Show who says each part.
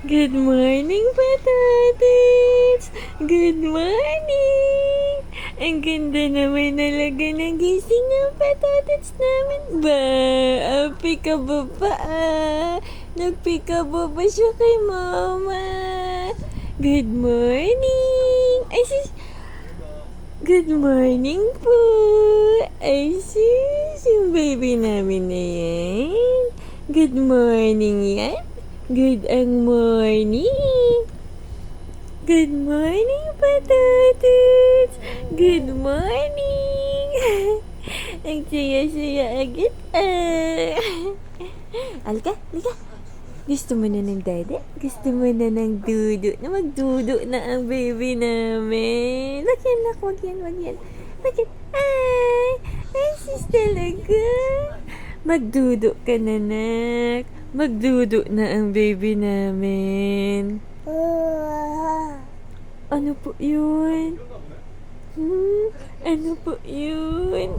Speaker 1: Good morning, patatis! Good morning! Ang ganda naman talaga ng gising ng patatis namin. Ba, pikabo pa ah. Nagpikabo pa siya kay mama. Good morning! Ay, good morning po! Ay, sis, yung baby namin na yan. Good morning yan. Good ang morning. Good morning, patatas. Good morning. Ang saya-saya agad. Alika, alika. Gusto mo na ng dada? Gusto mo na ng dudo? Na magdudo na ang baby namin. Wag yan, nak. Wag yan, wag yan. Wag yan. Ay, sis talaga. Magdudo ka na, nak. Magdudo na ang baby namin. Ano po yun? Ano po yun?